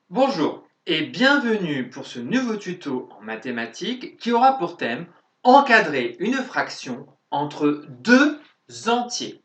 Bonjour et bienvenue pour ce nouveau tuto en mathématiques qui aura pour thème encadrer une fraction entre deux entiers.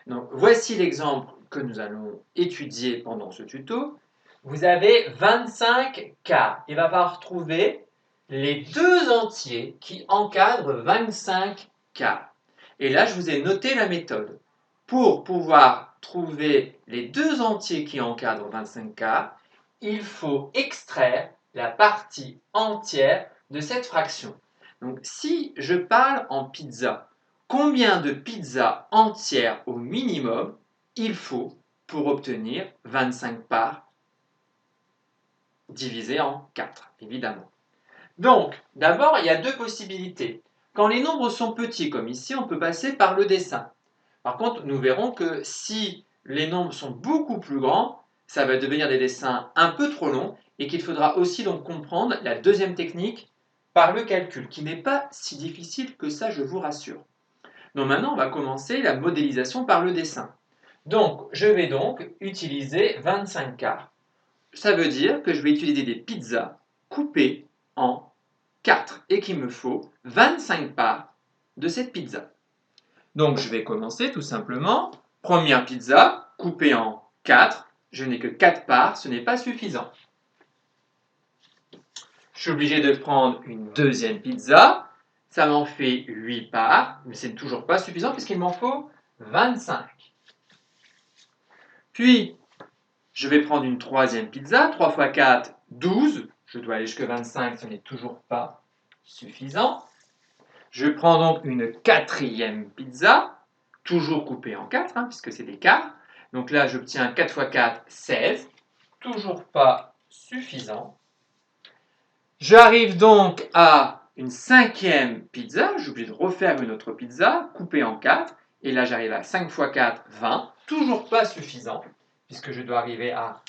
Donc, voici l'exemple que nous allons étudier pendant ce tuto. Vous avez 25 quarts. Il va falloir trouver les deux entiers qui encadrent 25 quarts. Et là, je vous ai noté la méthode. Pour pouvoir trouver les deux entiers qui encadrent 25 quarts, il faut extraire la partie entière de cette fraction. Donc, si je parle en pizza, combien de pizzas entières au minimum il faut pour obtenir 25 parts divisé en 4, évidemment. Donc, d'abord, il y a deux possibilités. Quand les nombres sont petits, comme ici, on peut passer par le dessin. Par contre, nous verrons que si les nombres sont beaucoup plus grands, ça va devenir des dessins un peu trop longs et qu'il faudra aussi donc comprendre la deuxième technique par le calcul, qui n'est pas si difficile que ça, je vous rassure. Donc maintenant, on va commencer la modélisation par le dessin. Donc, je vais donc utiliser 25 quarts. Ça veut dire que je vais utiliser des pizzas coupées en 4 et qu'il me faut 25 parts de cette pizza. Donc je vais commencer tout simplement. Première pizza coupée en 4. Je n'ai que 4 parts, ce n'est pas suffisant. Je suis obligé de prendre une deuxième pizza. Ça m'en fait 8 parts, mais c'est toujours pas suffisant puisqu'il m'en faut 25. Puis, je vais prendre une troisième pizza. 3 fois 4, 12. Je dois aller jusqu'à 25, ce n'est toujours pas suffisant. Je prends donc une quatrième pizza, toujours coupée en 4, puisque c'est des quarts. Donc là, j'obtiens 4 fois 4, 16. Toujours pas suffisant. J'arrive donc à une cinquième pizza. J'ai oublié de refaire une autre pizza, coupée en 4. Et là, j'arrive à 5 fois 4, 20. Toujours pas suffisant, puisque je dois arriver à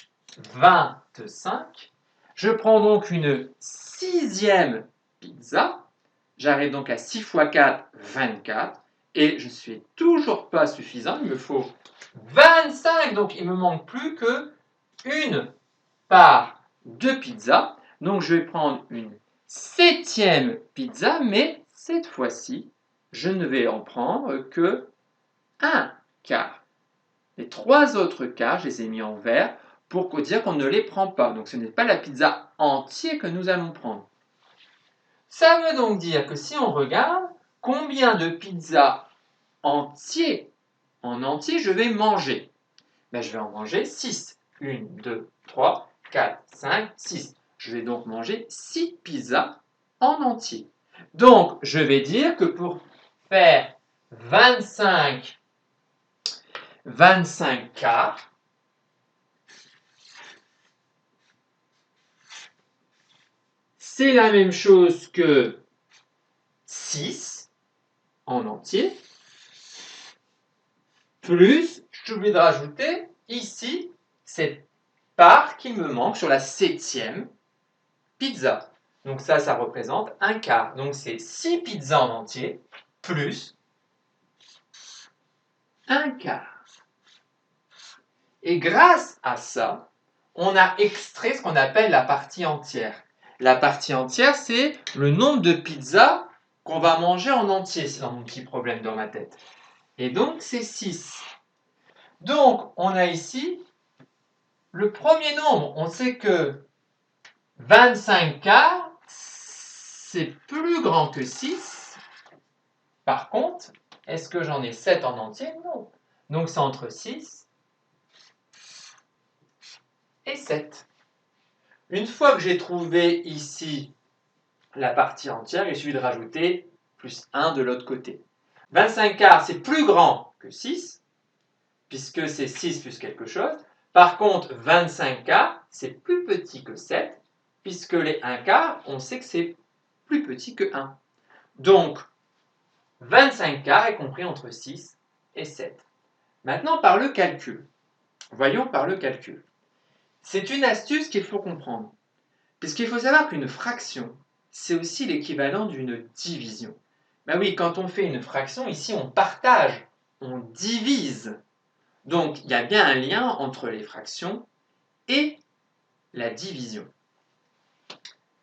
25. Je prends donc une sixième pizza. J'arrive donc à 6 fois 4, 24. Et je ne suis toujours pas suffisant. Il me faut 25. Donc, il ne me manque plus que une part de pizza. Donc, je vais prendre une septième pizza. Mais cette fois-ci, je ne vais en prendre que un quart. Les trois autres quarts, je les ai mis en vert pour dire qu'on ne les prend pas. Donc, ce n'est pas la pizza entière que nous allons prendre. Ça veut donc dire que si on regarde, combien de pizzas entières en entier je vais manger? Ben, je vais en manger 6. 1, 2, 3, 4, 5, 6. Je vais donc manger 6 pizzas en entier. Donc, je vais dire que pour faire 25 quarts, c'est la même chose que 6 en entier, plus, je suis obligé de rajouter ici cette part qui me manque sur la septième pizza. Donc ça représente un quart. Donc c'est 6 pizzas en entier plus un quart. Et grâce à ça, on a extrait ce qu'on appelle la partie entière. La partie entière, c'est le nombre de pizzas qu'on va manger en entier. C'est dans mon petit problème dans ma tête. Et donc c'est 6. Donc on a ici le premier nombre. On sait que 25 quarts, c'est plus grand que 6. Par contre, est-ce que j'en ai 7 en entier? Non. Donc c'est entre 6 et 7. Une fois que j'ai trouvé ici la partie entière, il suffit de rajouter plus 1 de l'autre côté. 25 quarts, c'est plus grand que 6, puisque c'est 6 plus quelque chose. Par contre, 25 quarts, c'est plus petit que 7, puisque les 1 quart, on sait que c'est plus petit que 1. Donc, 25 quarts est compris entre 6 et 7. Maintenant, par le calcul. Voyons par le calcul. C'est une astuce qu'il faut comprendre. Puisqu'il faut savoir qu'une fraction, c'est aussi l'équivalent d'une division. Ben oui, quand on fait une fraction, ici, on partage, on divise. Donc, il y a bien un lien entre les fractions et la division.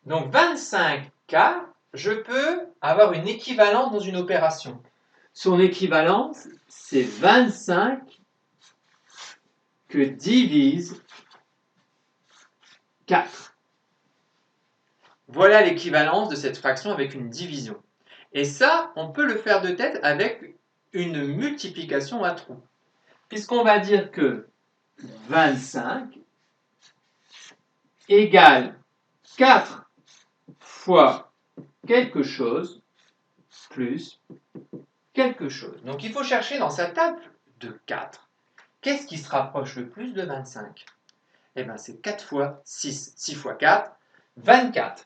Donc 25 quarts, je peux avoir une équivalence dans une opération. Son équivalence, c'est 25 que divise 4. Voilà l'équivalence de cette fraction avec une division. Et ça, on peut le faire de tête avec une multiplication à trous. Puisqu'on va dire que 25 égale 4 fois quelque chose plus quelque chose. Donc il faut chercher dans sa table de 4. Qu'est-ce qui se rapproche le plus de 25? Eh bien c'est 4 fois 6. 6 fois 4, 24.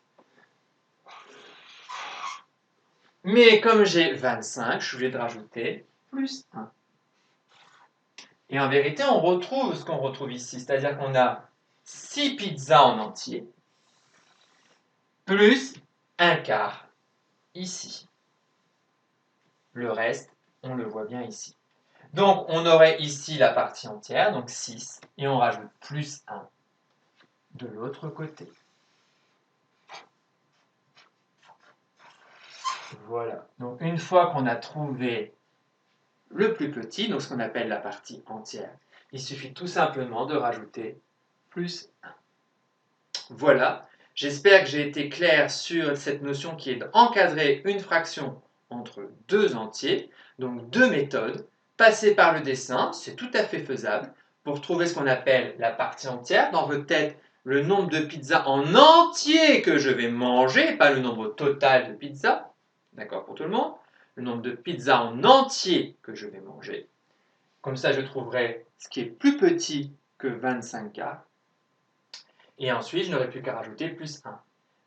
Mais comme j'ai 25, je suis obligé de rajouter plus 1. Et en vérité, on retrouve ce qu'on retrouve ici, c'est-à-dire qu'on a 6 pizzas en entier, plus un quart ici. Le reste, on le voit bien ici. Donc, on aurait ici la partie entière, donc 6, et on rajoute plus 1 de l'autre côté. Voilà. Donc, une fois qu'on a trouvé le plus petit, donc ce qu'on appelle la partie entière, il suffit tout simplement de rajouter plus 1. Voilà. J'espère que j'ai été clair sur cette notion qui est d'encadrer une fraction entre deux entiers, donc deux méthodes. Passer par le dessin, c'est tout à fait faisable pour trouver ce qu'on appelle la partie entière. Dans votre tête, le nombre de pizzas en entier que je vais manger, pas le nombre total de pizzas. D'accord pour tout le monde? Le nombre de pizzas en entier que je vais manger. Comme ça, je trouverai ce qui est plus petit que 25 quarts. Et ensuite, je n'aurai plus qu'à rajouter plus 1.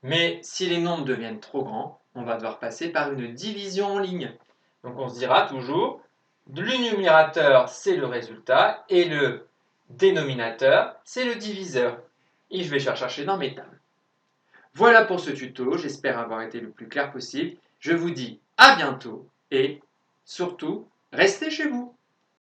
Mais si les nombres deviennent trop grands, on va devoir passer par une division en ligne. Donc on se dira toujours, le numérateur, c'est le résultat, et le dénominateur, c'est le diviseur. Et je vais chercher dans mes tables. Voilà pour ce tuto, j'espère avoir été le plus clair possible. Je vous dis à bientôt, et surtout, restez chez vous.